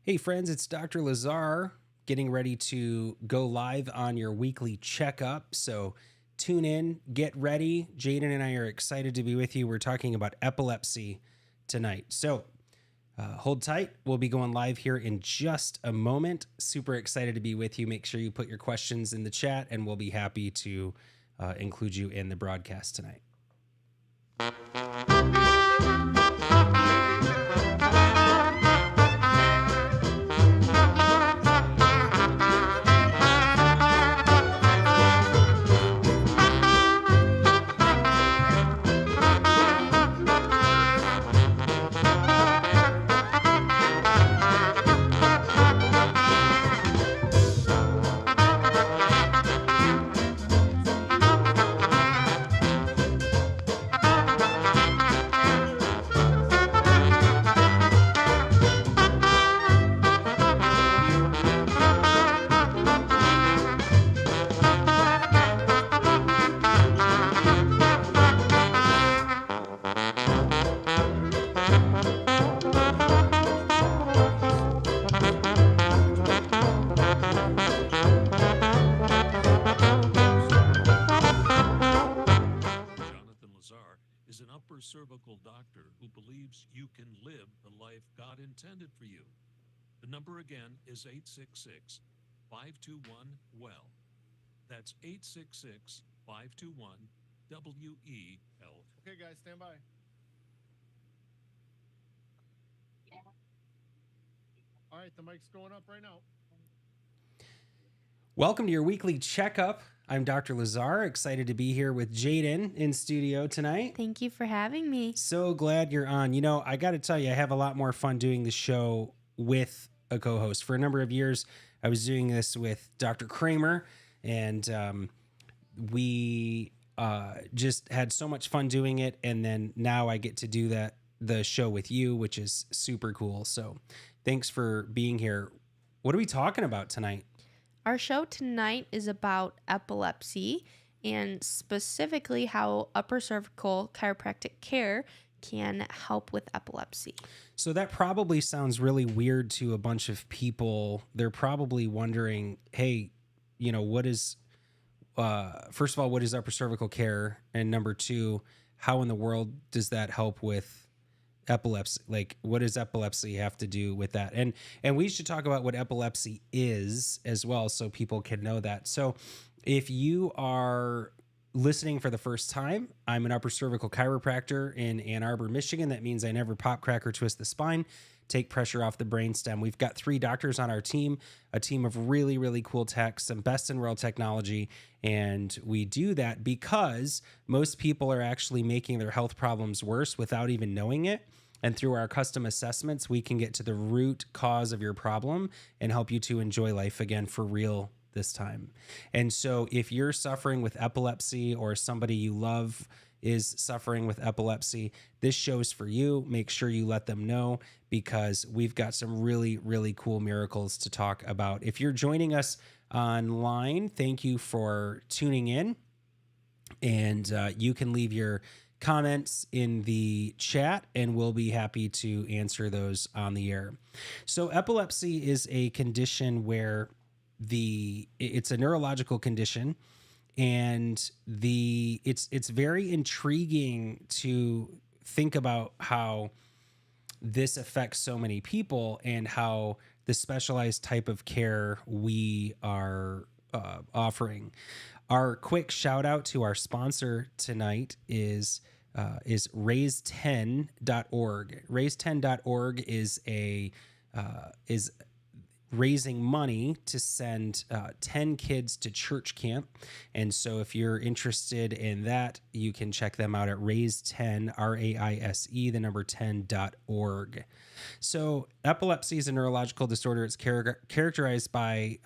Hey friends, it's Dr. Lazar getting ready to go live on your weekly checkup. So tune in, get ready. Jaden and I are excited to be with you. We're talking about epilepsy tonight. So hold tight. We'll be going live here in just a moment. Super excited to be with you. Make sure you put your questions in the chat and we'll be happy to include you in the broadcast tonight. Cervical doctor who believes you can live the life God intended for you. The number again is 866-521-WELL. That's 866-521-WEL. Okay, guys, stand by. All right, the mic's going up right now. Welcome to your weekly checkup. I'm Dr. Lazar, excited to be here with Jaden in studio tonight. Thank you for having me. So glad you're on. You know, I got to tell you, I have a lot more fun doing the show with a co-host. For a number of years, I was doing this with Dr. Kramer, and we just had so much fun doing it. And then now I get to do the show with you, which is super cool. So thanks for being here. What are we talking about tonight? Our show tonight is about epilepsy and specifically how upper cervical chiropractic care can help with epilepsy. So that probably sounds really weird to a bunch of people. They're probably wondering, hey, you know, what is, first of all, what is upper cervical care? And number two, how in the world does that help with epilepsy? Like, what does epilepsy have to do with that? And we should talk about what epilepsy is as well, so people can know that. So if you are listening for the first time, I'm an upper cervical chiropractor in Ann Arbor, Michigan. That means I never pop, crack, or twist the spine, take pressure off the brainstem. We've got 3 doctors on our team, a team of really, really cool techs, some best in world technology. And we do that because most people are actually making their health problems worse without even knowing it. And through our custom assessments, we can get to the root cause of your problem and help you to enjoy life again for real this time. And so if you're suffering with epilepsy or somebody you love is suffering with epilepsy, this show's for you. Make sure you let them know because we've got some really, really cool miracles to talk about. If you're joining us online, thank you for tuning in. And you can leave your comments in the chat and we'll be happy to answer those on the air. So epilepsy is a condition where it's a neurological condition, and it's very intriguing to think about how this affects so many people and how the specialized type of care we are offering. Our quick shout out to our sponsor tonight is raise10.org. Raise10.org is raising money to send 10 kids to church camp. And so if you're interested in that, you can check them out at raise10, RAISE, the number 10.org. So epilepsy is a neurological disorder. It's characterized by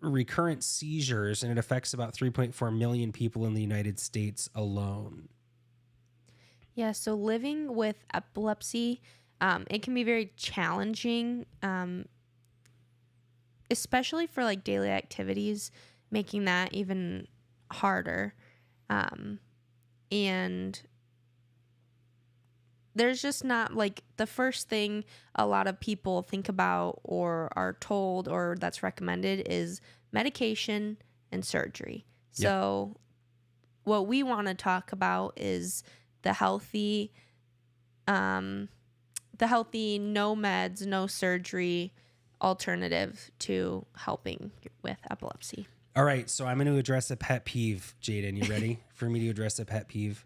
recurrent seizures, and it affects about 3.4 million people in the United States alone. Yeah, so living with epilepsy, it can be very challenging, especially for like daily activities, making that even harder. And there's just not like the first thing a lot of people think about or are told or that's recommended is medication and surgery. Yep. So what we want to talk about is the healthy, no meds, no surgery alternative to helping with epilepsy. All right, so I'm going to address a pet peeve, Jaden. You ready for me to address a pet peeve?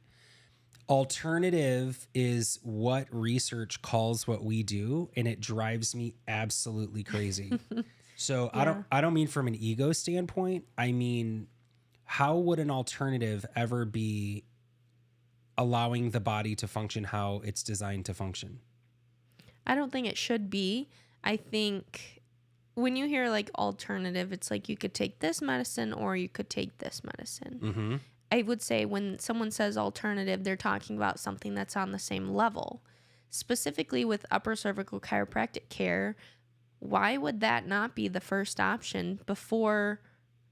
Alternative is what research calls what we do, and it drives me absolutely crazy. So Yeah. I don't mean from an ego standpoint. I mean, how would an alternative ever be allowing the body to function how it's designed to function? I don't think it should be. I think when you hear like alternative, it's like you could take this medicine or you could take this medicine. Mm-hmm. I would say when someone says alternative, they're talking about something that's on the same level. Specifically with upper cervical chiropractic care, why would that not be the first option before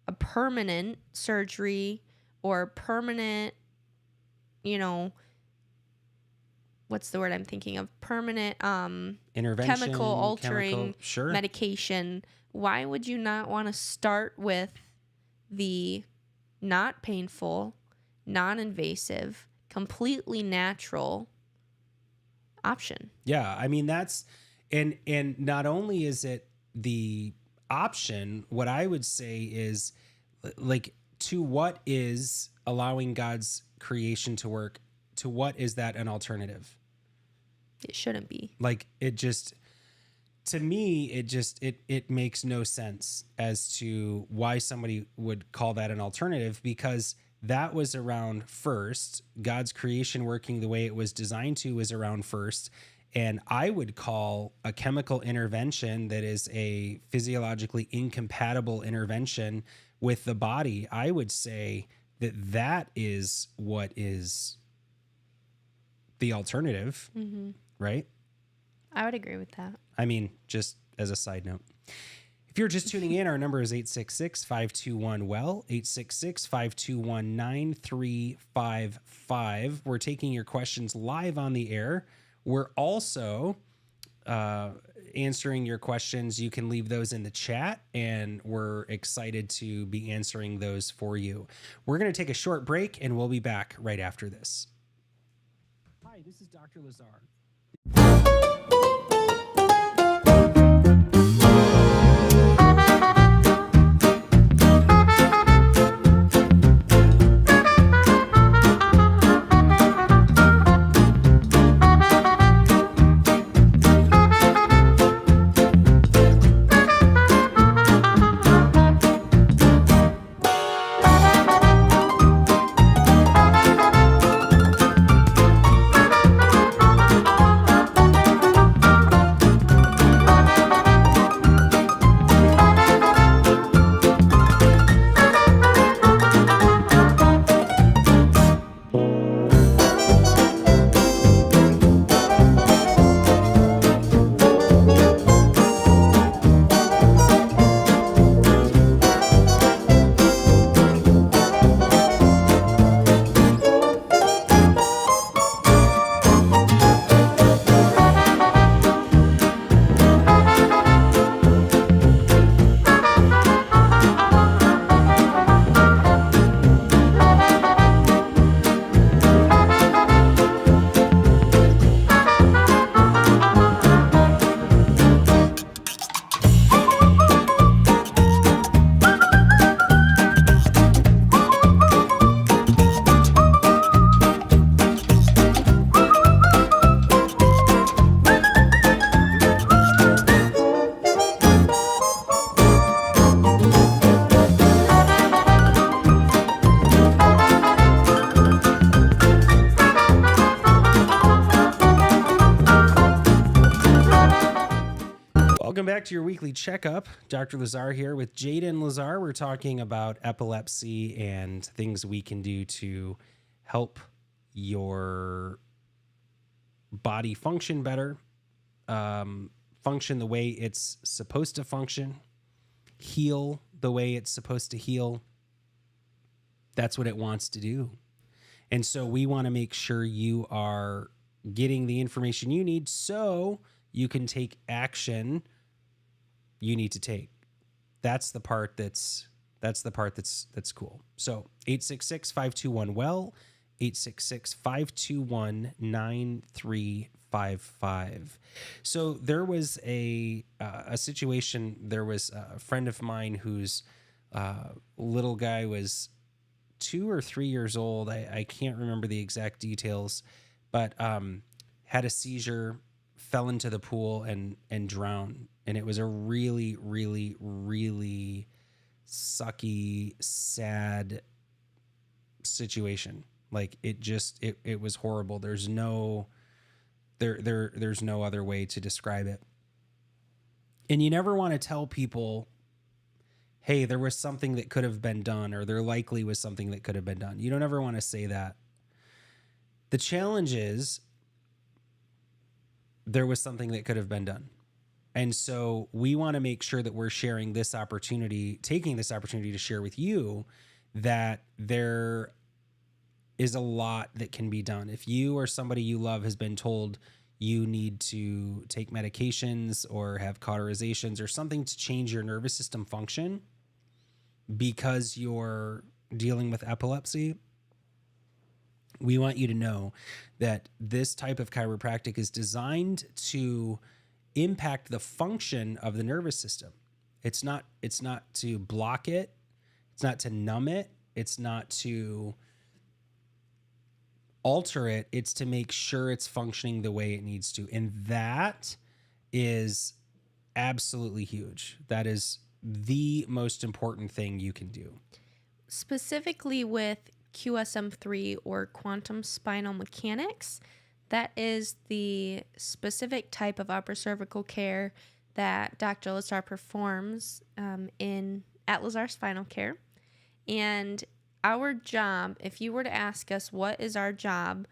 a permanent surgery or permanent, what's the word I'm thinking of? Permanent Intervention, chemical altering sure. medication. Why would you not want to start with the not painful, non-invasive, completely natural option? Yeah, I mean that's and not only is it the option, what I would say is like to what is allowing God's creation to work, to what is that an alternative? It shouldn't be. Like it just to me it makes no sense as to why somebody would call that an alternative, because that was around first. God's creation working the way it was designed to was around first. And I would call a chemical intervention that is a physiologically incompatible intervention with the body, I would say that is what is the alternative, right? I would agree with that. I mean, just as a side note. If you're just tuning in, our number is 866-521-WELL, 866-521-9355. We're taking your questions live on the air. We're also answering your questions. You can leave those in the chat, and we're excited to be answering those for you. We're going to take a short break, and we'll be back right after this. Hi, this is Dr. Lazar. Welcome back to your weekly checkup. Dr. Lazar here with Jaden Lazar. We're talking about epilepsy and things we can do to help your body function better, function the way it's supposed to function, heal the way it's supposed to heal. That's what it wants to do. And so we want to make sure you are getting the information you need so you can take action you need to take. That's the part that's cool. So 866-521-WELL, 866-521-9355. So there was a situation. There was a friend of mine whose little guy was 2 or 3 years old. I can't remember the exact details, but had a seizure, fell into the pool and drowned. And it was a really, really, really sucky, sad situation. Like it was horrible. There's no other way to describe it. And you never want to tell people, hey, there was something that could have been done, or there likely was something that could have been done. You don't ever want to say that. The challenge is there was something that could have been done. And so we want to make sure that we're sharing this opportunity, taking this opportunity to share with you that there is a lot that can be done. If you or somebody you love has been told you need to take medications or have cauterizations or something to change your nervous system function because you're dealing with epilepsy, we want you to know that this type of chiropractic is designed to impact the function of the nervous system. It's not to block it. It's not to numb it. It's not to alter it. It's to make sure it's functioning the way it needs to. And that is absolutely huge. That is the most important thing you can do. Specifically with QSM3 or quantum spinal mechanics, that is the specific type of upper cervical care that Dr. Lazar performs at Lazar Spinal Care. And our job, if you were to ask us what is our job,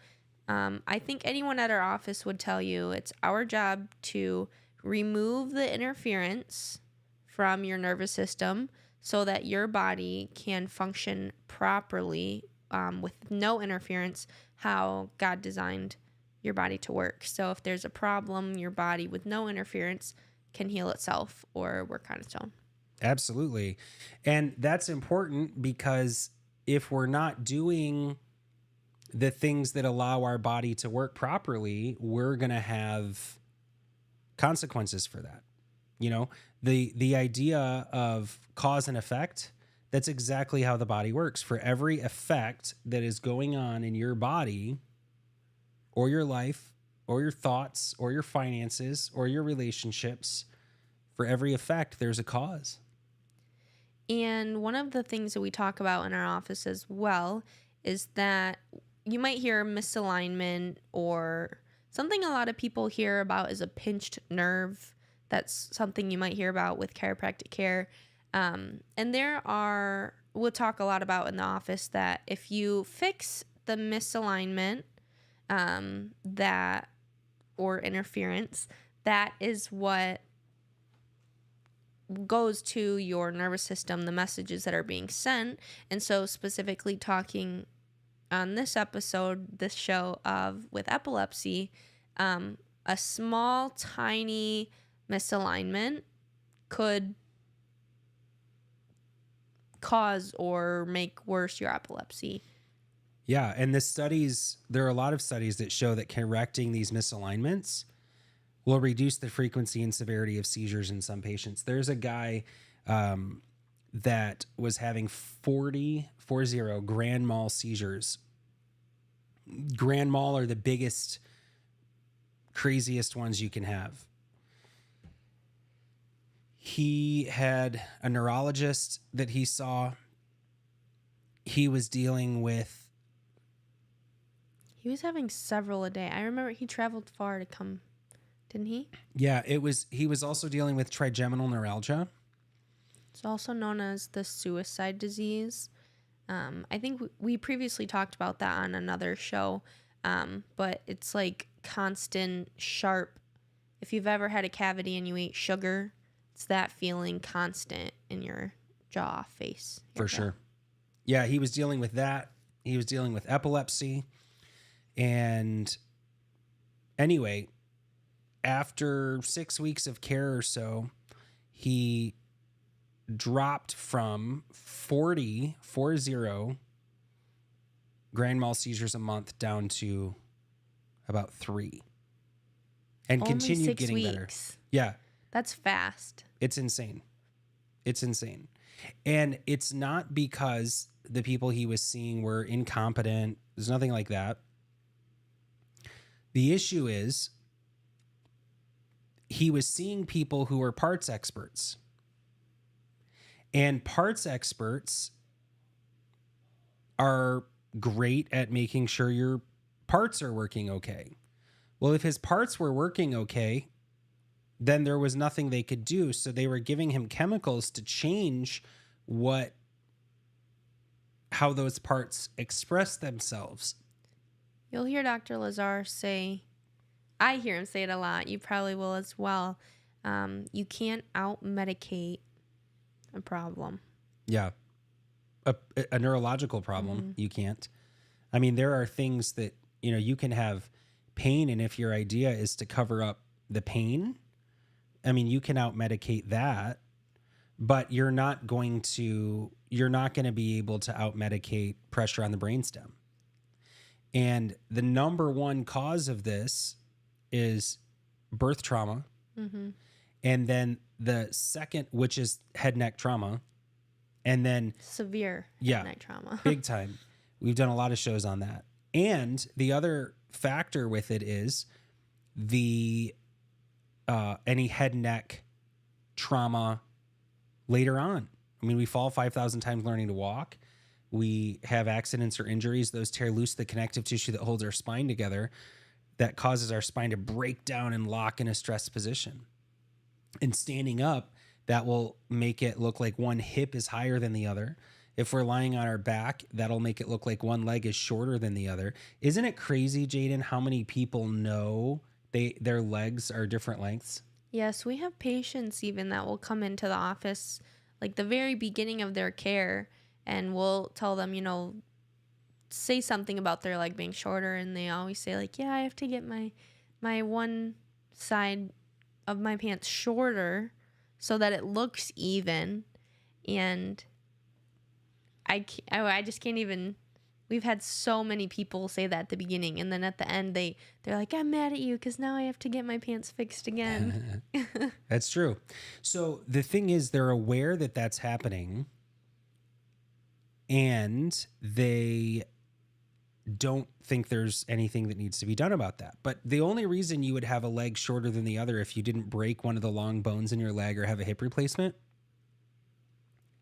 I think anyone at our office would tell you it's our job to remove the interference from your nervous system so that your body can function properly with no interference how God designed your body to work. So if there's a problem, your body with no interference can heal itself or work on its own. Absolutely. And that's important because if we're not doing the things that allow our body to work properly, we're going to have consequences for that. You know, the idea of cause and effect, that's exactly how the body works. For every effect that is going on in your body or your life or your thoughts or your finances or your relationships, for every effect, there's a cause. And one of the things that we talk about in our office as well is that you might hear misalignment, or something a lot of people hear about is a pinched nerve. That's something you might hear about with chiropractic care. And we'll talk a lot about in the office that if you fix the misalignment or interference, that is what goes to your nervous system, the messages that are being sent. And so specifically talking on this show with epilepsy, a small, tiny misalignment could cause or make worse your epilepsy. Yeah, and there are a lot of studies that show that correcting these misalignments will reduce the frequency and severity of seizures in some patients. There's a guy that was having 40 grand mal seizures. Grand mal are the biggest, craziest ones you can have. He had a neurologist that he saw. He was dealing with... He was having several a day. I remember he traveled far to come, didn't he? Yeah, he was also dealing with trigeminal neuralgia. It's also known as the suicide disease. I think we previously talked about that on another show, but it's like constant, sharp. If you've ever had a cavity and you ate sugar, it's that feeling constant in your jaw, face. For sure. Yeah, he was dealing with that. He was dealing with epilepsy. And Anyway, after 6 weeks of care or so, he dropped from 40 grand mal seizures a month down to about 3, and Only continued 6 getting better. weeks. Yeah, That's fast. it's insane. It's insane. And it's not because the people he was seeing were incompetent. There's nothing like that. The issue is he was seeing people who were parts experts. And parts experts are great at making sure your parts are working okay. Well, if his parts were working okay, then there was nothing they could do. So they were giving him chemicals to change how those parts express themselves. You'll hear Dr. Lazar say, I hear him say it a lot. You probably will as well. You can't out-medicate a problem. Yeah. A neurological problem, you can't. I mean, there are things that, you can have pain, and if your idea is to cover up the pain, I mean, you can out-medicate that, but you're not going to be able to out-medicate pressure on the brainstem. And the number one cause of this is birth trauma. Mm-hmm. And then the second, which is head neck trauma. And then Severe yeah, neck trauma. big time. We've done a lot of shows on that. And the other factor with it is any head neck trauma later on. I mean, we fall 5,000 times learning to walk. We have accidents or injuries. Those tear loose the connective tissue that holds our spine together. That causes our spine to break down and lock in a stressed position. And standing up, that will make it look like one hip is higher than the other. If we're lying on our back, that'll make it look like one leg is shorter than the other. Isn't it crazy, Jaden, how many people know their legs are different lengths? Yes, we have patients even that will come into the office like the very beginning of their care, and we'll tell them, say something about their leg being shorter, and they always say like, yeah, I have to get my one side of my pants shorter so that it looks even. And I just can't even. We've had so many people say that at the beginning, and then at the end they're like, I'm mad at you because now I have to get my pants fixed again. That's true. So the thing is, they're aware that that's happening, and they don't think there's anything that needs to be done about that. But the only reason you would have a leg shorter than the other if you didn't break one of the long bones in your leg or have a hip replacement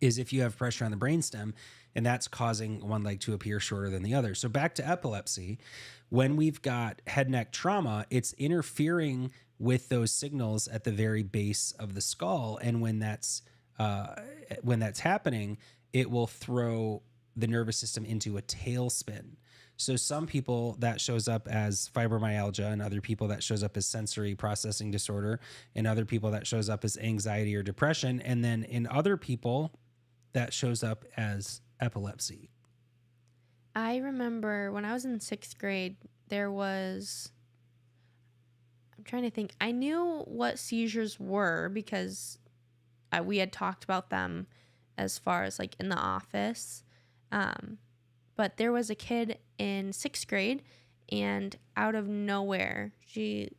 is if you have pressure on the brainstem, and that's causing one leg to appear shorter than the other. So back to epilepsy, when we've got head neck trauma, it's interfering with those signals at the very base of the skull. And when that's happening, it will throw the nervous system into a tailspin. So some people that shows up as fibromyalgia, and other people that shows up as sensory processing disorder, and other people that shows up as anxiety or depression. And then in other people that shows up as epilepsy. I remember when I was in 6th grade, I'm trying to think. I knew what seizures were because we had talked about them as far as like in the office. But there was a kid in 6th grade, and out of nowhere, she,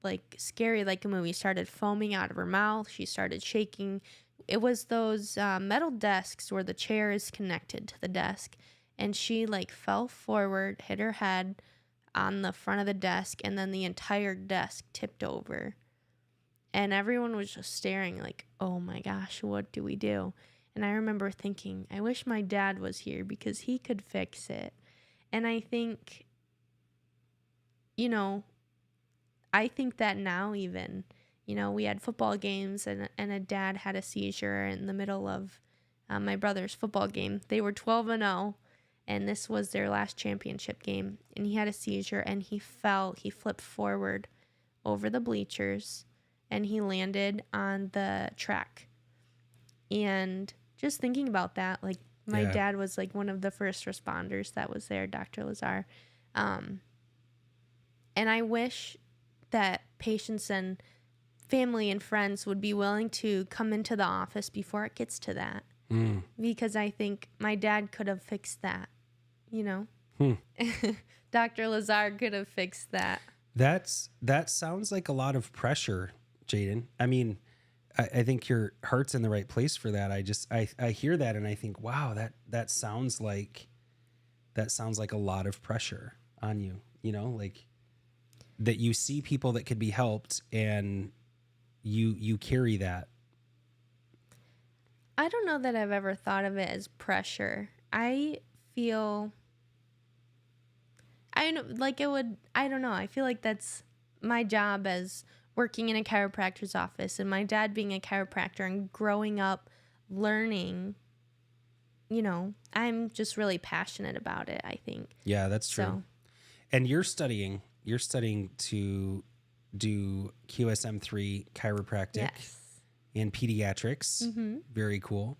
like scary like a movie, started foaming out of her mouth. She started shaking. It was those metal desks where the chair is connected to the desk, and she like fell forward, hit her head on the front of the desk, and then the entire desk tipped over. And everyone was just staring like, oh my gosh, what do we do? And I remember thinking, I wish my dad was here because he could fix it. And I think, I think that now even, we had football games, and a dad had a seizure in the middle of my brother's football game. They were 12-0, and this was their last championship game. And he had a seizure, and he flipped forward over the bleachers, and he landed on the track. And just thinking about that, like my dad was like one of the first responders that was there, Dr. Lazar. And I wish that patients and family and friends would be willing to come into the office before it gets to that. Because I think my dad could have fixed that, you know? Dr. Lazar could have fixed that. That sounds like a lot of pressure, Jaden. I mean, I think your heart's in the right place for that. I hear that and I think, wow, that sounds like a lot of pressure on you, you know, like that you see people that could be helped and you carry that. I don't know that I've ever thought of it as pressure. I feel I don't know. I feel like that's my job as working in a chiropractor's office and my dad being a chiropractor and growing up learning, you know, I'm just really passionate about it, I think. Yeah, that's true. So, and you're studying to do QSM3 chiropractic. yes. And pediatrics. Mm-hmm. Very cool.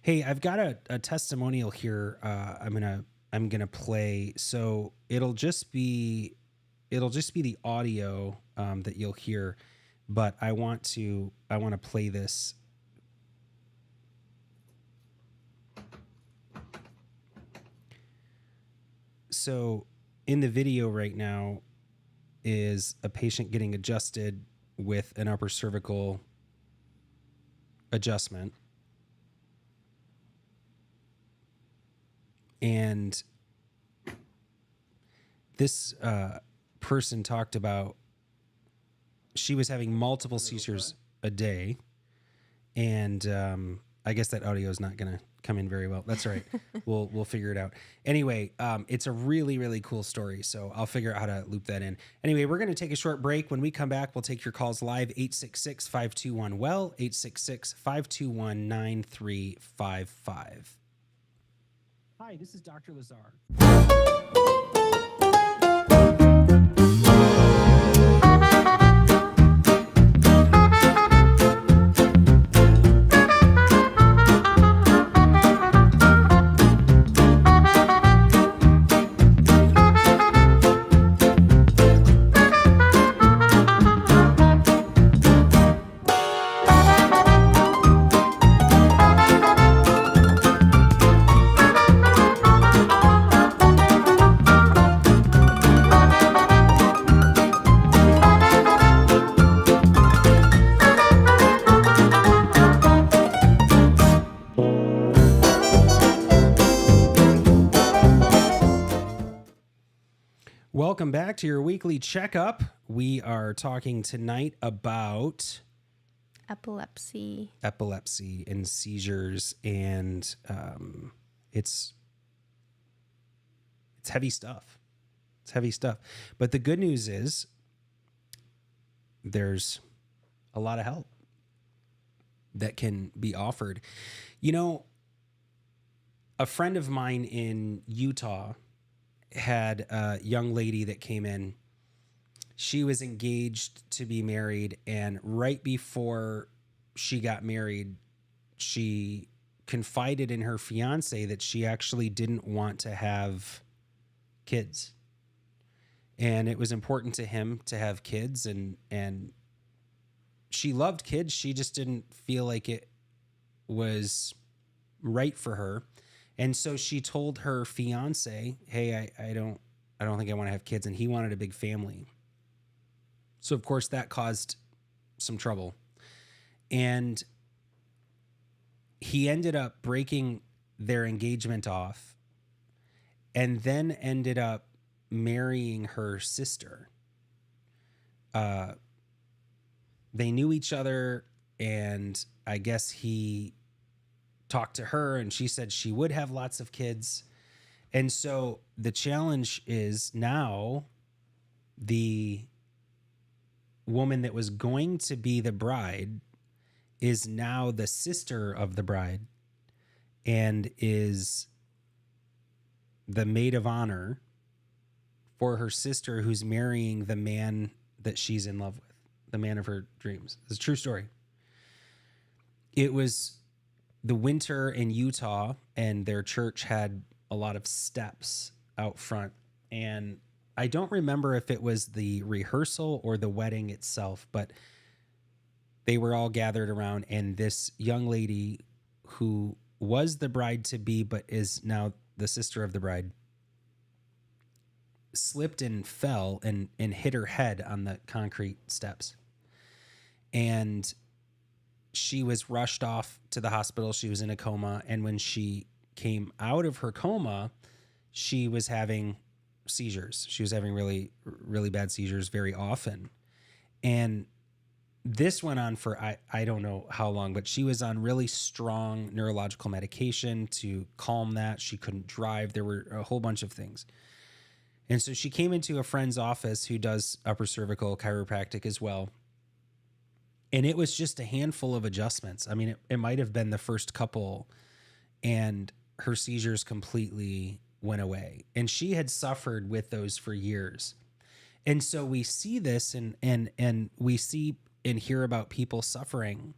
Hey, I've got a testimonial here. I'm gonna play. So it'll just be the audio that you'll hear, but I want to play this. So in the video right now is a patient getting adjusted with an upper cervical adjustment. And this person talked about she was having multiple seizures a day. And I guess that audio is not going to come in very well. That's all right. We'll figure it out. Anyway, it's a really, really cool story. So I'll figure out how to loop that in. Anyway, we're going to take a short break. When we come back, we'll take your calls live, 866-521-WELL, 866-521-9355. Hi, this is Dr. Lazar. Welcome back to your weekly checkup. We are talking tonight about Epilepsy and seizures, and it's heavy stuff. It's heavy stuff. But the good news is there's a lot of help that can be offered. You know, a friend of mine in Utah had a young lady that came in. She was engaged to be married, and right before she got married, she confided in her fiance that she actually didn't want to have kids. And it was important to him to have kids, and she loved kids. She just didn't feel like it was right for her. And so she told her fiance, hey, I don't think I want to have kids. And he wanted a big family. So of course that caused some trouble. And he ended up breaking their engagement off and then ended up marrying her sister. They knew each other, and I guess he talked to her and she said she would have lots of kids. And so the challenge is now the woman that was going to be the bride is now the sister of the bride and is the maid of honor for her sister who's marrying the man that she's in love with, the man of her dreams. It's a true story. It was the winter in Utah, and their church had a lot of steps out front. And I don't remember if it was the rehearsal or the wedding itself, but they were all gathered around, and this young lady who was the bride to be, but is now the sister of the bride, slipped and fell and hit her head on the concrete steps. And she was rushed off to the hospital. She was in a coma. And when she came out of her coma, she was having seizures. She was having really, really bad seizures very often. And this went on for, I don't know how long, but she was on really strong neurological medication to calm that. She couldn't drive. There were a whole bunch of things. And so she came into a friend's office who does upper cervical chiropractic as well. And it was just a handful of adjustments. I mean, it might have been the first couple, and her seizures completely went away. And she had suffered with those for years. And so we see this and we see and hear about people suffering.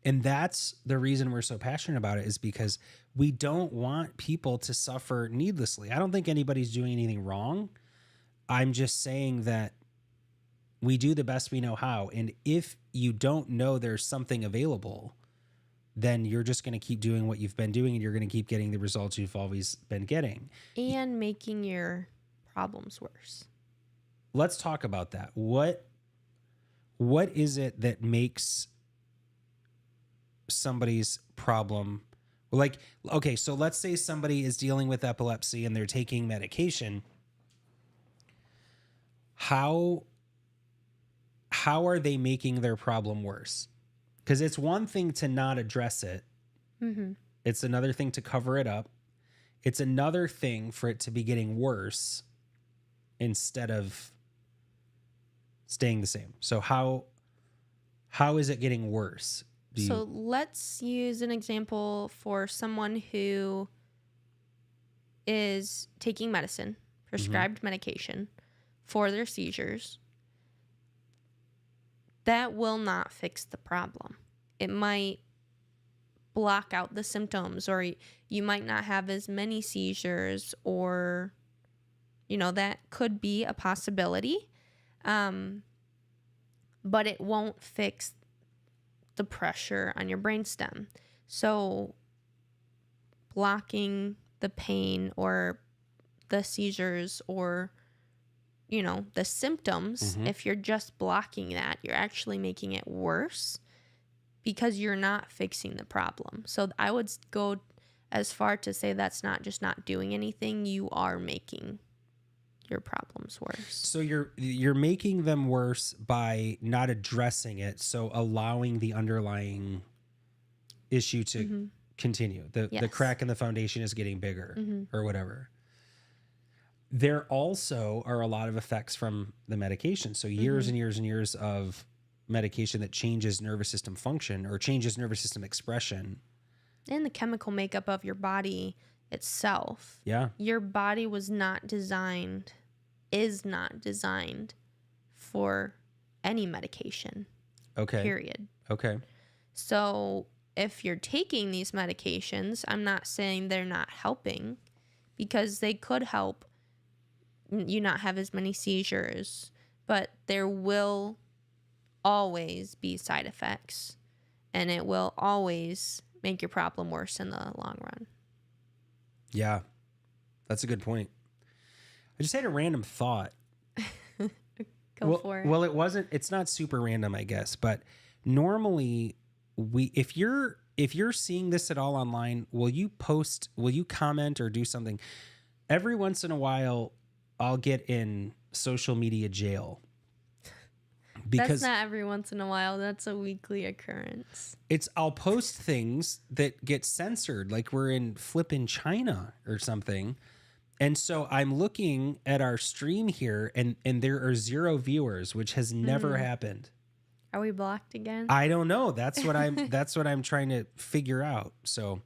And that's the reason we're so passionate about it, is because we don't want people to suffer needlessly. I don't think anybody's doing anything wrong. I'm just saying that we do the best we know how. And if you don't know there's something available, then you're just going to keep doing what you've been doing, and you're going to keep getting the results you've always been getting. And making your problems worse. Let's talk about that. What is it that makes somebody's problem, like, okay, so let's say somebody is dealing with epilepsy and they're taking medication. How are they making their problem worse? Because it's one thing to not address it. Mm-hmm. It's another thing to cover it up. It's another thing for it to be getting worse instead of staying the same. So how is it getting worse? So let's use an example for someone who is taking medicine, prescribed medication for their seizures. That will not fix the problem. It might block out the symptoms, or you might not have as many seizures, or, that could be a possibility. But it won't fix the pressure on your brainstem. So blocking the pain or the seizures or, the symptoms, if you're just blocking that, you're actually making it worse because you're not fixing the problem. So I would go as far to say that's not just not doing anything. You are making your problems worse. So you're making them worse by not addressing it, so allowing the underlying issue to continue. The crack in the foundation is getting bigger or whatever. There also are a lot of effects from the medication. So years and years and years of medication that changes nervous system function or changes nervous system expression. And the chemical makeup of your body itself. Yeah. Your body is not designed for any medication. Okay. Period. Okay. So if you're taking these medications, I'm not saying they're not helping, because they could help you not have as many seizures, but there will always be side effects, and it will always make your problem worse in the long run. Yeah, that's a good point. I just had a random thought. Go for it. Well, it's not super random, I guess, but normally if you're seeing this at all online, will you comment or do something? Every once in a while, I'll get in social media jail. Because that's not every once in a while. That's a weekly occurrence. I'll post things that get censored, like we're in flippin' China or something. And so I'm looking at our stream here, and there are 0 viewers, which has never happened. Are we blocked again? I don't know. That's what I'm trying to figure out. So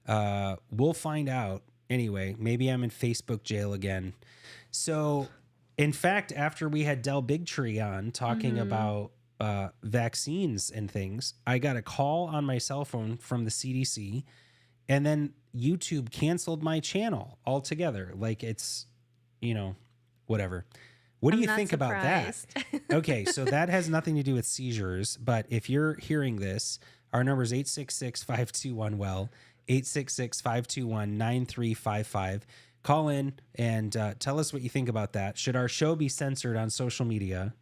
we'll find out. Anyway, maybe I'm in Facebook jail again. So, in fact, after we had Del Bigtree on talking about vaccines and things, I got a call on my cell phone from the CDC, and then YouTube canceled my channel altogether. Like, it's, whatever. What do I'm you not think about that? surprised. Okay, so that has nothing to do with seizures, but if you're hearing this, our number is 866-521-WELL, 866-521-9355. Call in and tell us what you think about that. Should our show be censored on social media?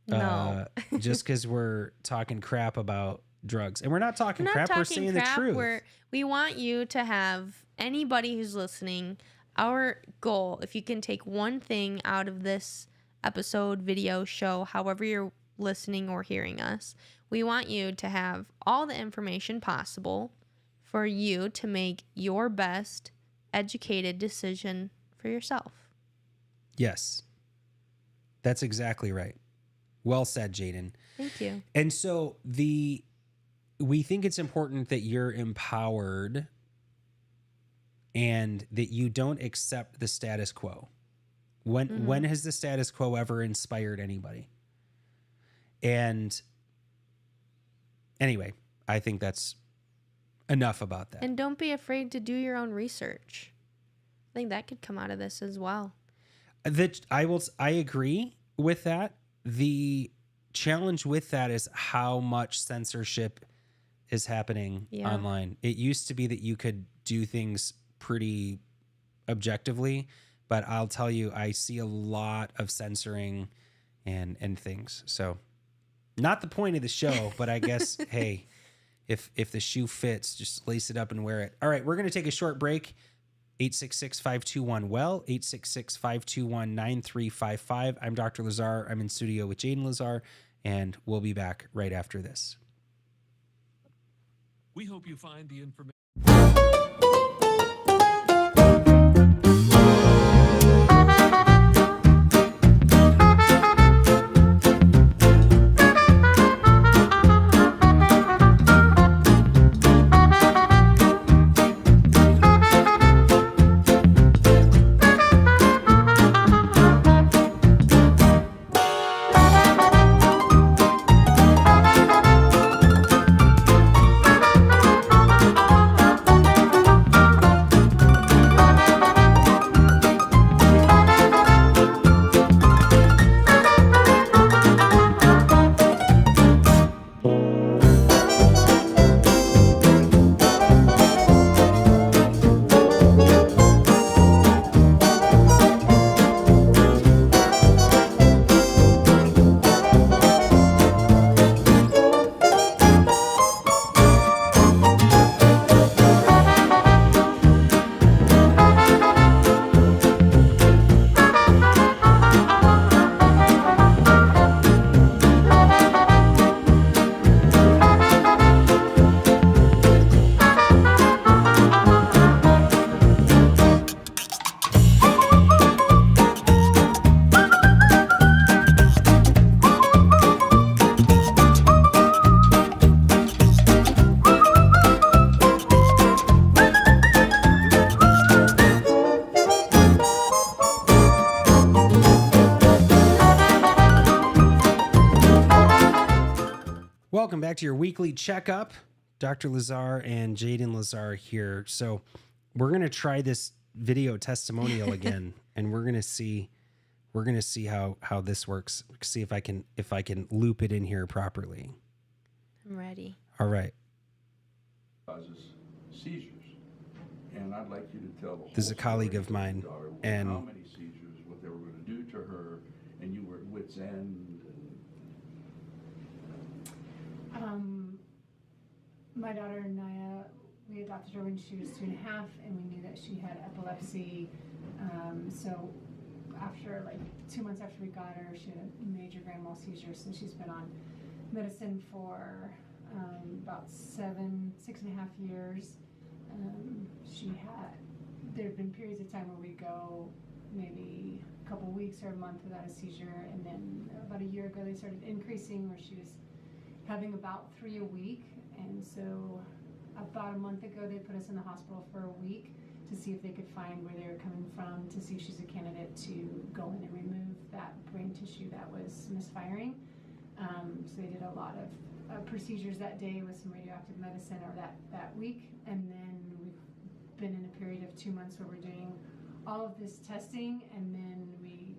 No. Just because we're talking crap about drugs. And we're not talking We're not crap, we're talking saying crap. the truth. We want you to have anybody who's listening. Our goal, if you can take one thing out of this episode, video, show, however you're listening or hearing us, we want you to have all the information possible for you to make your best educated decision for yourself. Yes. That's exactly right. Well said, Jaden. Thank you. And so we think it's important that you're empowered and that you don't accept the status quo. When has the status quo ever inspired anybody? And anyway, I think that's enough about that. And don't be afraid to do your own research. I think that could come out of this as well. I agree with that. The challenge with that is how much censorship is happening online. It used to be that you could do things pretty objectively, but I'll tell you, I see a lot of censoring and things. So not the point of the show, but I guess, hey, if the shoe fits, just lace it up and wear it. All right, we're going to take a short break. 866-521-WELL, 866-521-9355. I'm Dr. Lazar. I'm in studio with Jaden Lazar, and we'll be back right after this. We hope you find the information. Welcome back to your weekly checkup. Dr. Lazar and Jaden Lazar here. So we're going to try this video testimonial again, and we're going to see how this works. See if I can loop it in here properly. I'm ready. All right. Causes seizures, and I'd like you to tell the whole This is a colleague story of mine, your daughter, and how many seizures, what they were going to do to her, and you were at wit's end. My daughter Naya, we adopted her when she was 2.5, and we knew that she had epilepsy. So after 2 months after we got her, she had a major grand mal seizure. So she's been on medicine for about 6.5 years. There've been periods of time where we go maybe a couple weeks or a month without a seizure, and then about a year ago they started increasing, where she was having about 3 a week. And so about a month ago they put us in the hospital for a week to see if they could find where they were coming from, to see if she's a candidate to go in and remove that brain tissue that was misfiring. So they did a lot of procedures that day with some radioactive medicine, or that week, and then we've been in a period of 2 months where we're doing all of this testing, and then we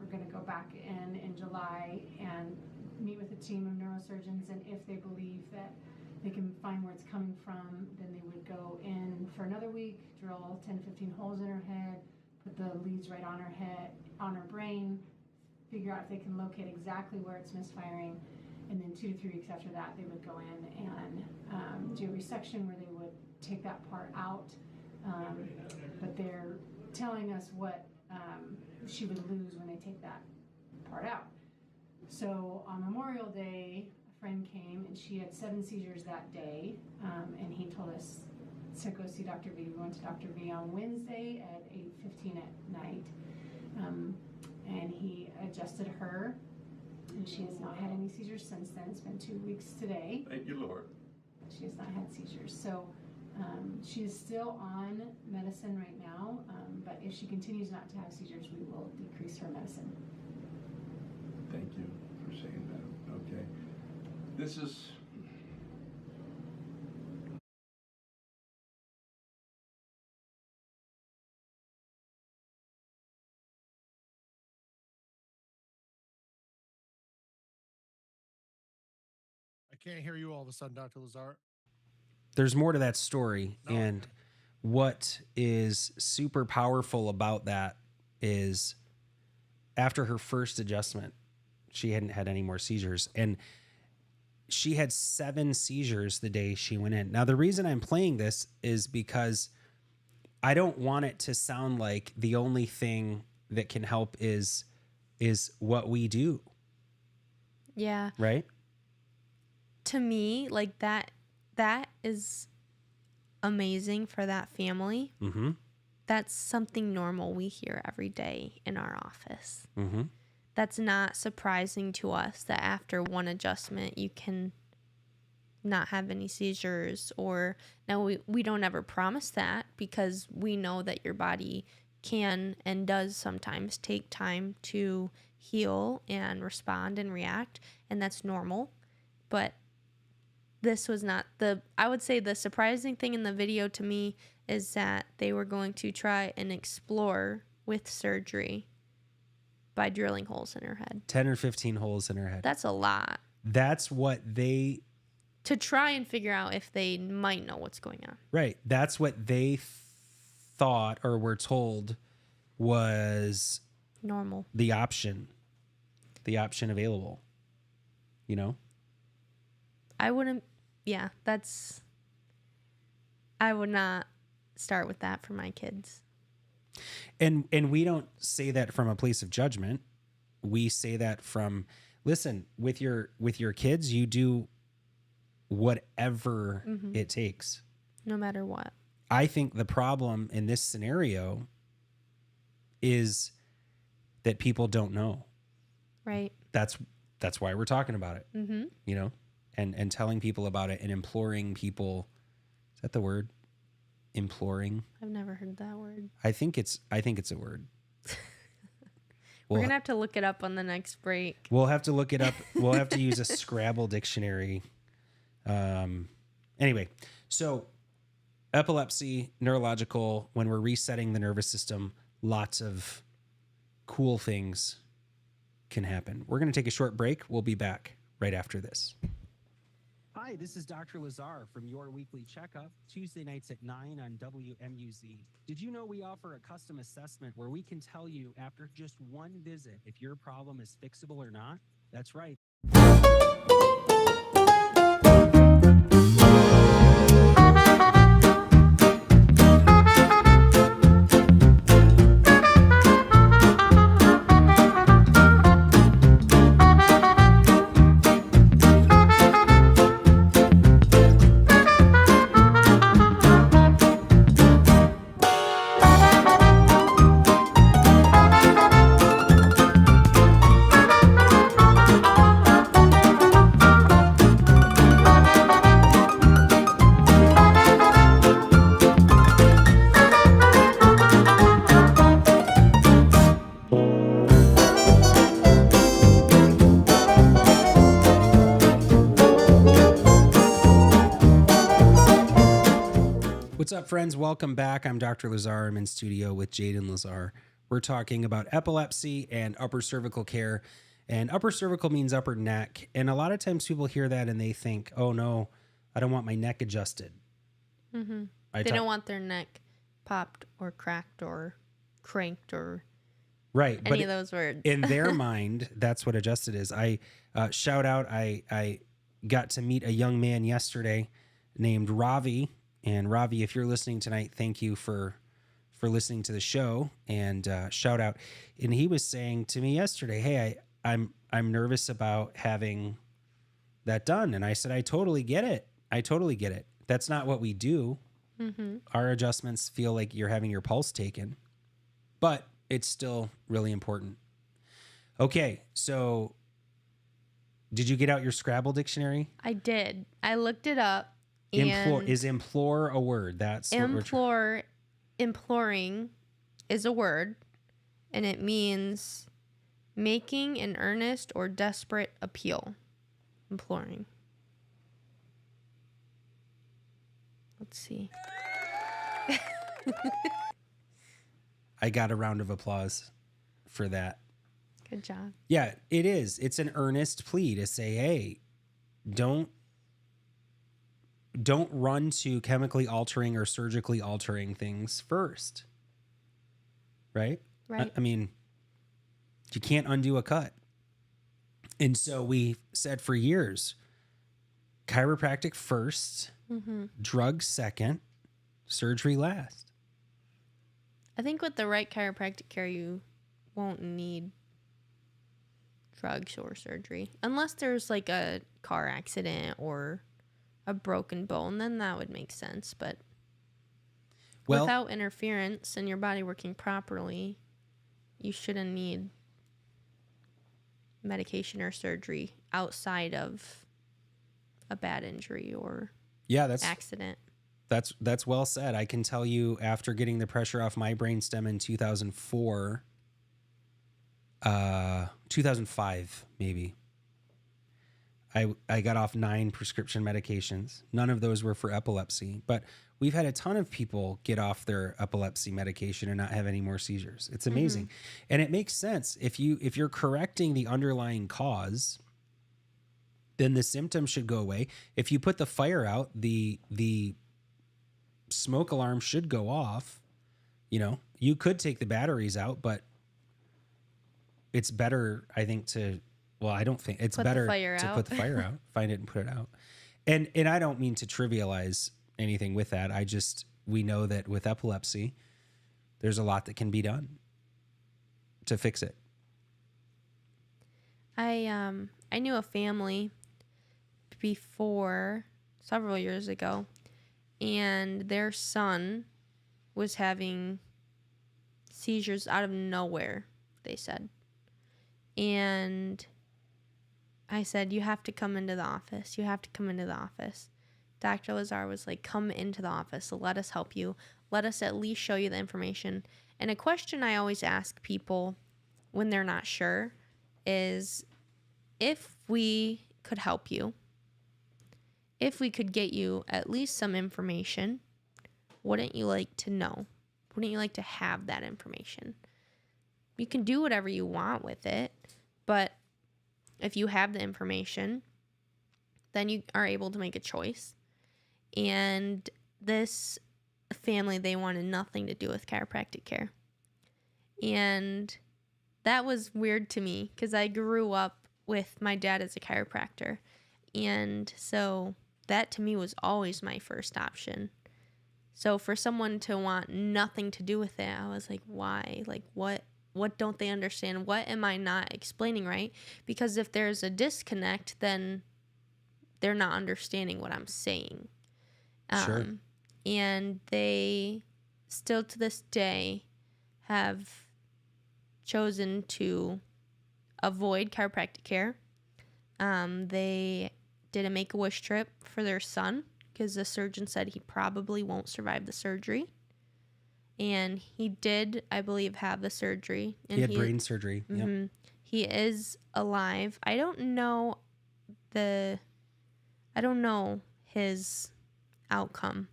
we're going to go back in July and meet with a team of neurosurgeons, and if they believe that they can find where it's coming from, then they would go in for another week, drill 10 to 15 holes in her head, put the leads right on her head, on her brain, figure out if they can locate exactly where it's misfiring, and then 2 to 3 weeks after that, they would go in and do a resection where they would take that part out. But they're telling us what she would lose when they take that part out. So on Memorial Day, a friend came and she had 7 seizures that day, and he told us to go see Dr. V. We went to Dr. V on Wednesday at 8:15 at night, and he adjusted her, and she has not had any seizures since then. It's been 2 weeks today. Thank you, Lord. She has not had seizures. So she is still on medicine right now, but if she continues not to have seizures, we will decrease her medicine. Thank you for saying that. Okay. This is... I can't hear you all of a sudden, Dr. Lazar. There's more to that story. No. And what is super powerful about that is after her first adjustment, she hadn't had any more seizures. And she had 7 seizures the day she went in. Now, the reason I'm playing this is because I don't want it to sound like the only thing that can help is what we do. Yeah. Right? To me, like that is amazing for that family. Mm-hmm. That's something normal we hear every day in our office. Mm-hmm. That's not surprising to us that after one adjustment you can not have any seizures. Or now we don't ever promise that, because we know that your body can and does sometimes take time to heal and respond and react, and that's normal. But this was not I would say the surprising thing in the video to me is that they were going to try and explore with surgery by drilling holes in her head. 10 or 15 holes in her head. That's a lot. That's what they... To try and figure out if they might know what's going on. Right. That's what they thought or were told was... Normal. The option available. You know? I wouldn't... Yeah, I would not start with that for my kids. And we don't say that from a place of judgment. We say that from, listen, with your kids, you do whatever it takes. No matter what. I think the problem in this scenario is that people don't know. Right. That's why we're talking about it. Mm-hmm. You know, and telling people about it and imploring people. Is that the word? Imploring. I've never heard that word. I think it's a word. We're going to have to look it up on the next break. We'll have to look it up. We'll have to use a Scrabble dictionary. Anyway, so epilepsy, neurological, when we're resetting the nervous system, lots of cool things can happen. We're going to take a short break. We'll be back right after this. Hi, this is Dr. Lazar from Your Weekly Checkup, Tuesday nights at 9 on WMUZ. Did you know we offer a custom assessment where we can tell you after just one visit if your problem is fixable or not? That's right. What's up, friends? Welcome back. I'm Dr. Lazar. I'm in studio with Jaden Lazar. We're talking about epilepsy and upper cervical care. And upper cervical means upper neck. And a lot of times people hear that and they think, oh no, I don't want my neck adjusted. Mm-hmm. They don't want their neck popped or cracked or cranked or right, any of those words. In their mind, that's what adjusted is. I shout out, I got to meet a young man yesterday named Ravi. And Ravi, if you're listening tonight, thank you for listening to the show, and shout out. And he was saying to me yesterday, hey, I'm nervous about having that done. And I said, I totally get it. That's not what we do. Mm-hmm. Our adjustments feel like you're having your pulse taken, but it's still really important. Okay, so did you get out your Scrabble dictionary? I did. I looked it up. Is implore a word? That's what imploring is a word, and it means making an earnest or desperate appeal. Imploring. Let's see. I got a round of applause for that. Good job. Yeah, it is. It's an earnest plea to say, hey, don't run to chemically altering or surgically altering things first. Right? Right. I mean, you can't undo a cut. And so we said for years, chiropractic first, Mm-hmm. drugs second, surgery last. I think with the right chiropractic care, you won't need drugs or surgery. Unless there's like a car accident or a broken bone, then that would make sense. But without interference and your body working properly, you shouldn't need medication or surgery outside of a bad injury or accident. That's well said. I can tell you, after getting the pressure off my brainstem in 2005 maybe, I got off 9 prescription medications. None of those were for epilepsy, but we've had a ton of people get off their epilepsy medication and not have any more seizures. It's amazing. Mm-hmm. And it makes sense. If you're correcting the underlying cause, then the symptoms should go away. If you put the fire out, the smoke alarm should go off. You know, you could take the batteries out, but it's better, I think, I don't think it's better to put the fire out, find it and put it out. And I don't mean to trivialize anything with that. We know that with epilepsy, there's a lot that can be done to fix it. I knew a family before several years ago, and their son was having seizures out of nowhere, they said. And I said, you have to come into the office. Dr. Lazar was like, come into the office. Let us help you. Let us at least show you the information. And a question I always ask people when they're not sure is, if we could help you, if we could get you at least some information, wouldn't you like to know? Wouldn't you like to have that information? You can do whatever you want with it, but if you have the information, then you are able to make a choice. And this family, they wanted nothing to do with chiropractic care. And that was weird to me because I grew up with my dad as a chiropractor. And so that to me was always my first option. So for someone to want nothing to do with it, I was like, why? Like, what don't they understand? What am I not explaining right? Because if there's a disconnect, then they're not understanding what I'm saying. Sure. And they still to this day have chosen to avoid chiropractic care. They did a Make-A-Wish trip for their son because the surgeon said he probably won't survive the surgery. And he did, I believe, have the surgery. And he had brain surgery. Mm-hmm, yep. He is alive. I don't know his outcome.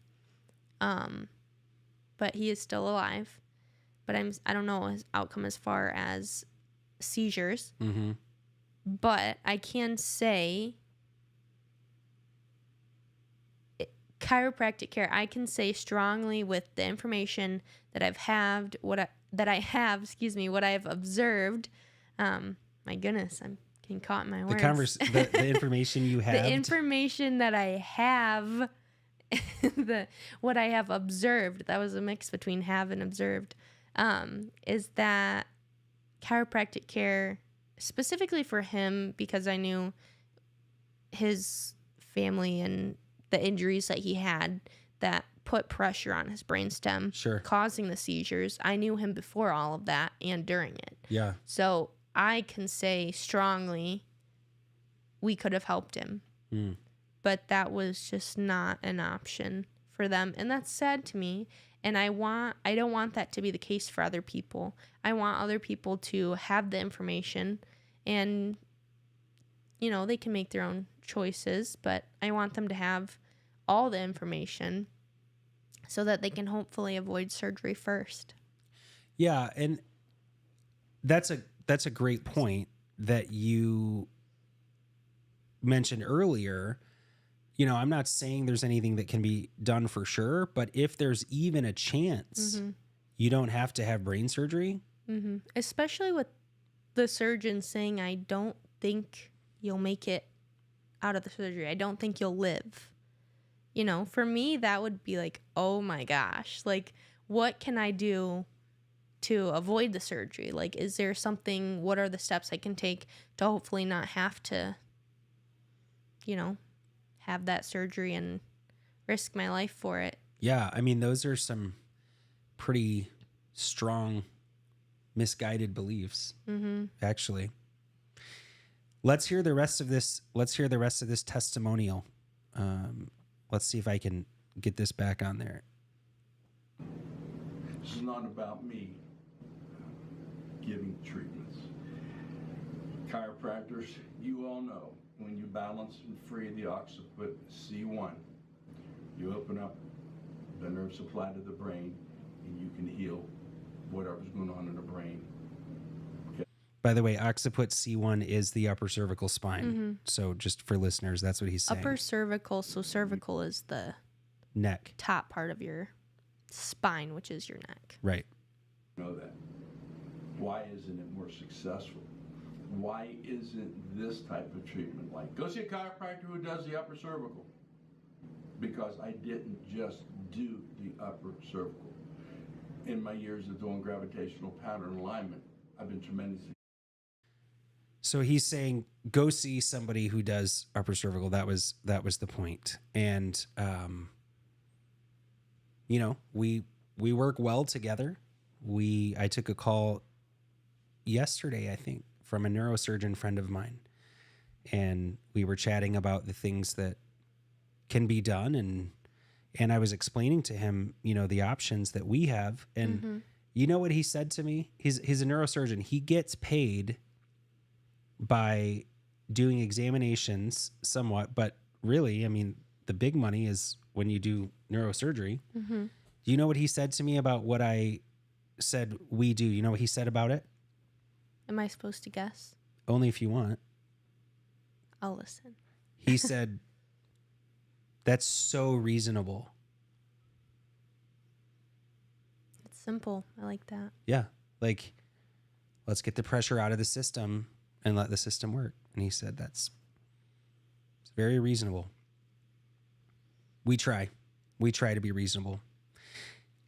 But he is still alive. but I don't know his outcome as far as seizures. Mm-hmm. But I can say chiropractic care. I can say strongly with the information that I've had, what I have observed. My goodness, I'm getting caught in my words. The information you have. The information that I have, what I have observed. That was a mix between have and observed. Is that chiropractic care specifically for him, because I knew his family and the injuries that he had that put pressure on his brainstem, Sure. causing the seizures. I knew him before all of that and during it. Yeah. So I can say strongly we could have helped him. Mm. But that was just not an option for them. And that's sad to me. And I don't want that to be the case for other people. I want other people to have the information and, you know, they can make their own choices, but I want them to have all the information so that they can hopefully avoid surgery first. Yeah, and that's a great point that you mentioned earlier. You know, I'm not saying there's anything that can be done for sure, but if there's even a chance, you don't have to have brain surgery. Mm-hmm. Especially with the surgeon saying, I don't think you'll make it out of the surgery. I don't think you'll live. You know, for me, that would be like, oh my gosh, like, what can I do to avoid the surgery? Like, is there something, what are the steps I can take to hopefully not have to, you know, have that surgery and risk my life for it? Yeah, I mean, those are some pretty strong, misguided beliefs, actually. Let's hear the rest of this. Let's hear the rest of this testimonial. Let's see if I can get this back on there. This is not about me giving treatments. Chiropractors, you all know, when you balance and free the occiput C1, you open up the nerve supply to the brain and you can heal whatever's going on in the brain. By the way, occiput C1 is the upper cervical spine. So just for listeners, that's what he's saying. Upper cervical, so cervical is the neck. top part of your spine, which is your neck. Right. Know that. Why isn't it more successful? Why isn't this type of treatment like, go see a chiropractor who does the upper cervical? Because I didn't just do the upper cervical. In my years of doing gravitational pattern alignment, I've been tremendously. So he's saying, go see somebody who does upper cervical. That was the point. And, you know, we work well together. I took a call yesterday, I think, from a neurosurgeon friend of mine. And we were chatting about the things that can be done. And I was explaining to him, you know, the options that we have. And you know what he said to me? He's a neurosurgeon. He gets paid by doing examinations somewhat, but really, I mean, the big money is when you do neurosurgery. Do you know what he said to me about what I said we do? You know what he said about it? Am I supposed to guess? Only if you want. I'll listen. He said, that's so reasonable. It's simple. I like that. Yeah. Like, let's get the pressure out of the system and let the system work. And he said, it's very reasonable. We try to be reasonable.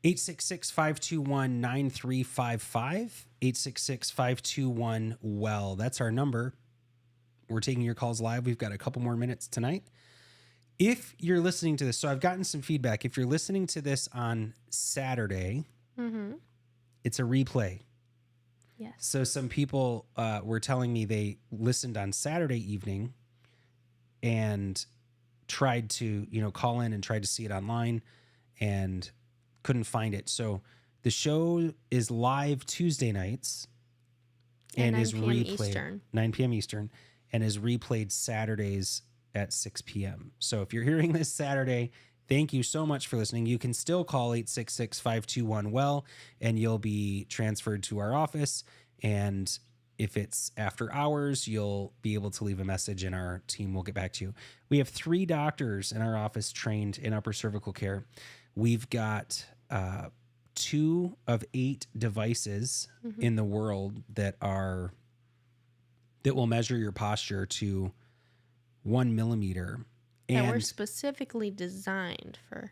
866-521-9355, 866-521-WELL. That's our number. We're taking your calls live. We've got a couple more minutes tonight. If you're listening to this, so I've gotten some feedback. If you're listening to this on Saturday, it's a replay. Yes. So some people were telling me they listened on Saturday evening and tried to, you know, call in and tried to see it online and couldn't find it. So the show is live Tuesday nights and is replayed 9 p.m. Eastern and is replayed Saturdays at 6 p.m. So if you're hearing this Saturday thank you so much for listening. You can still call 866-521-WELL and you'll be transferred to our office. And if it's after hours, you'll be able to leave a message and our team will get back to you. We have 3 doctors in our office trained in upper cervical care. We've got 2 of 8 devices in the world that will measure your posture to 1 millimeter. That And were specifically designed for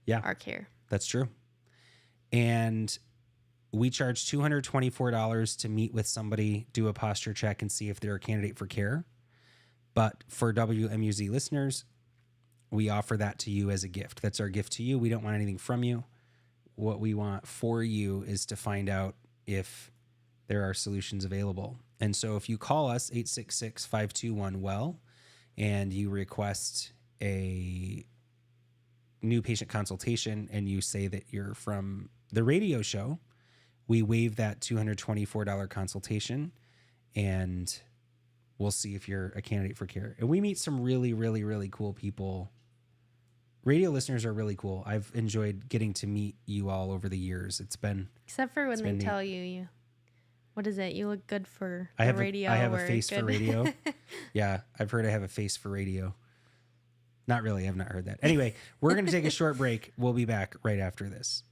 our care. that's true. And we charge $224 to meet with somebody, do a posture check, and see if they're a candidate for care. But for WMUZ listeners, we offer that to you as a gift. That's our gift to you. We don't want anything from you. What we want for you is to find out if there are solutions available. And so if you call us, 866-521-WELL, and you request a new patient consultation and you say that you're from the radio show, we waive that $224 consultation and we'll see if you're a candidate for care. And we meet some really, really, really cool people. Radio listeners are really cool. I've enjoyed getting to meet you all over the years. Except for when they been tell you, what is it? You look good for I have radio. I have a or face for good- radio. Yeah, I've heard I have a face for radio. Not really. I've not heard that. Anyway, we're going to take a short break. We'll be back right after this.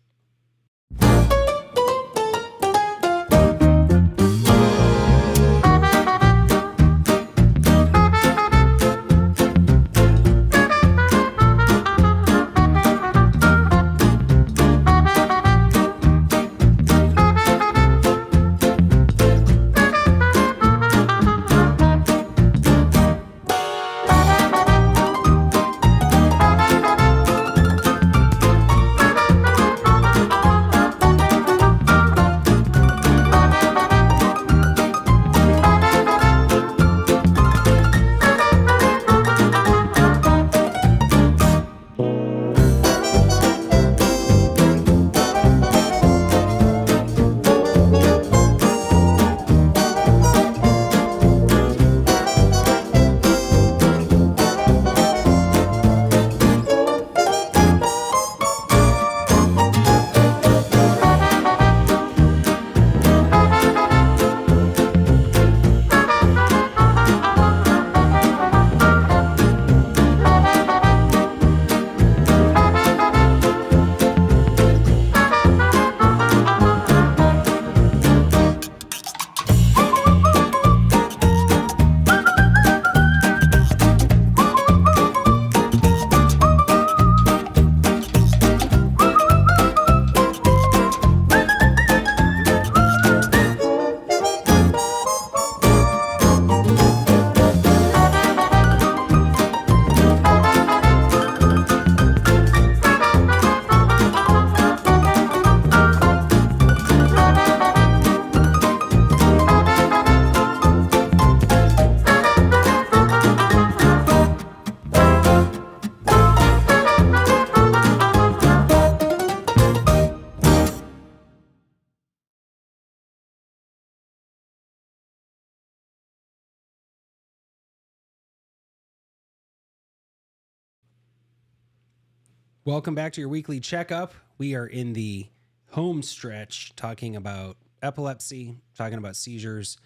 Welcome back to your weekly checkup. We are in the home stretch talking about epilepsy, talking about seizures,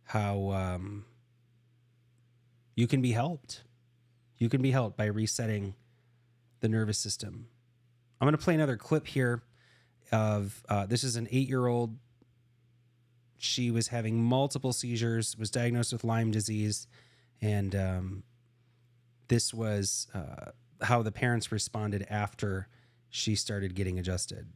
how you can be helped. You can be helped by resetting the nervous system. I'm going to play another clip here of this is an 8-year-old. She was having multiple seizures, was diagnosed with Lyme disease, and this was how the parents responded after she started getting adjusted.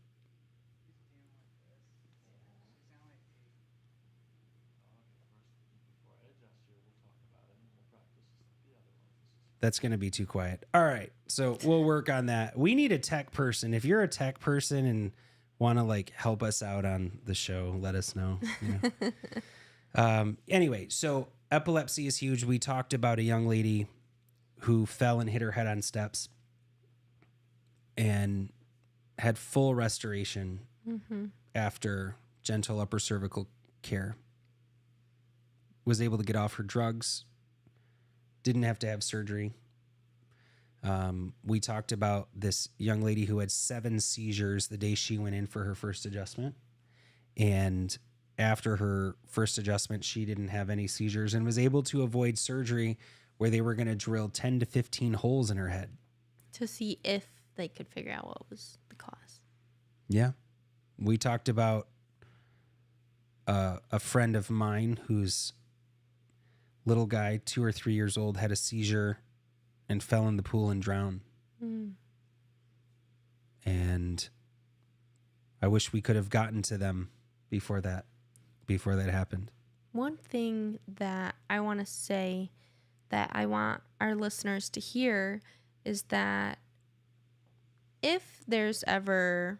That's going to be too quiet. All right. So we'll work on that. We need a tech person. If you're a tech person and want to like help us out on the show, let us know. You know? Anyway, so epilepsy is huge. We talked about a young lady who fell and hit her head on steps and had full restoration after gentle upper cervical care. Was able to get off her drugs. Didn't have to have surgery. We talked about this young lady who had 7 seizures the day she went in for her first adjustment. And after her first adjustment, she didn't have any seizures and was able to avoid surgery where they were going to drill 10 to 15 holes in her head. To see if they could figure out what was the cause. Yeah. We talked about a friend of mine whose little guy, 2 or 3 years old, had a seizure and fell in the pool and drowned. And I wish we could have gotten to them before that happened. One thing that I want to say that I want our listeners to hear is that if there's ever,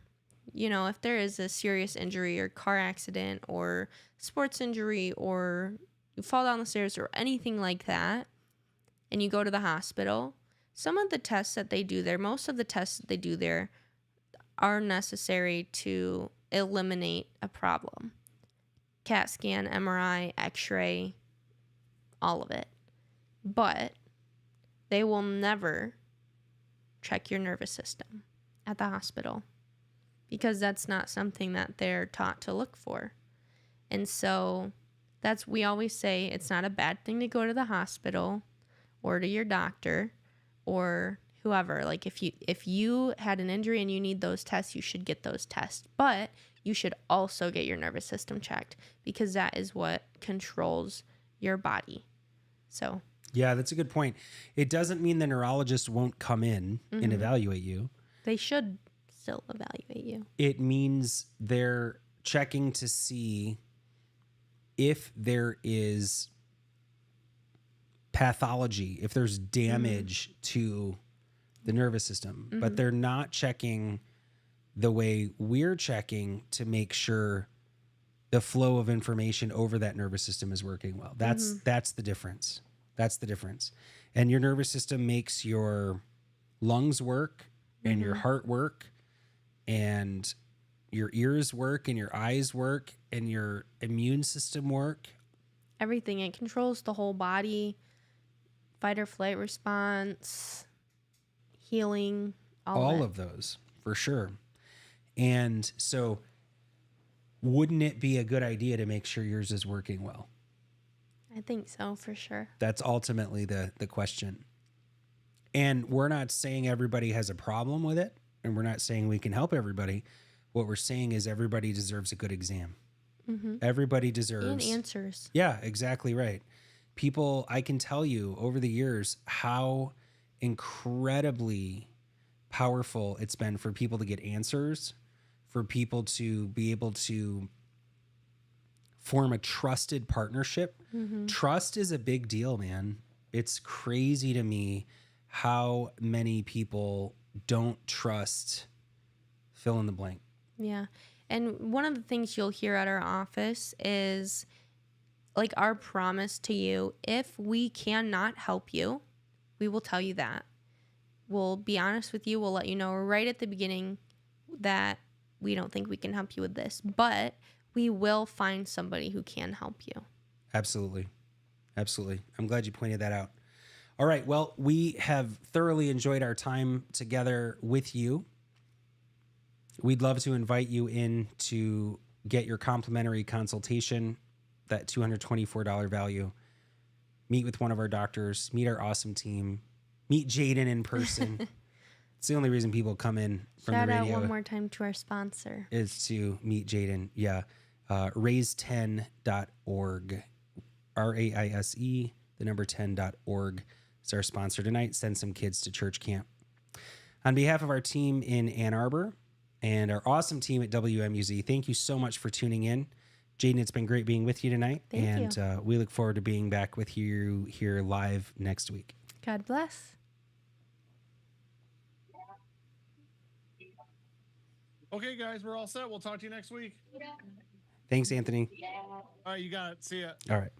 if there is a serious injury or car accident or sports injury or you fall down the stairs or anything like that, and you go to the hospital, some of the tests that they do there, most of the tests that they do there are necessary to eliminate a problem. CAT scan, MRI, X-ray, all of it. But they will never check your nervous system at the hospital because that's not something that they're taught to look for. And so we always say it's not a bad thing to go to the hospital or to your doctor or whoever. Like if you had an injury and you need those tests, you should get those tests. But you should also get your nervous system checked because that is what controls your body. So yeah, that's a good point. It doesn't mean the neurologist won't come in and evaluate you. They should still evaluate you. It means they're checking to see if there is pathology, if there's damage to the nervous system, but they're not checking the way we're checking to make sure the flow of information over that nervous system is working well. That's the difference. That's the difference. And your nervous system makes your lungs work and your heart work and your ears work and your eyes work and your immune system work. Everything. It controls the whole body, fight or flight response, healing, all of those, for sure. And so wouldn't it be a good idea to make sure yours is working well? I think so, for sure. That's ultimately the question. And we're not saying everybody has a problem with it, and we're not saying we can help everybody. What we're saying is everybody deserves a good exam. Everybody deserves... And answers. Yeah, exactly right. People, I can tell you over the years how incredibly powerful it's been for people to get answers, for people to be able to form a trusted partnership. Trust is a big deal, man. It's crazy to me how many people don't trust fill in the blank. Yeah. And one of the things you'll hear at our office is like our promise to you, if we cannot help you, we will tell you that. We'll be honest with you. We'll let you know right at the beginning that we don't think we can help you with this, but we will find somebody who can help you. Absolutely. Absolutely. I'm glad you pointed that out. All right. Well, we have thoroughly enjoyed our time together with you. We'd love to invite you in to get your complimentary consultation, that $224 value. Meet with one of our doctors, meet our awesome team, meet Jaden in person. It's the only reason people come in from Shout the radio. out one more time to our sponsor. Is to meet Jaden. Yeah. raise10.org. RAISE, the number 10.org is our sponsor tonight. Send some kids to church camp. On behalf of our team in Ann Arbor and our awesome team at WMUZ, thank you so much for tuning in. Jaden, it's been great being with you tonight. Thank you. We look forward to being back with you here live next week. God bless. Okay, guys, we're all set. We'll talk to you next week. Thanks, Anthony. All right, you got it. See ya. All right.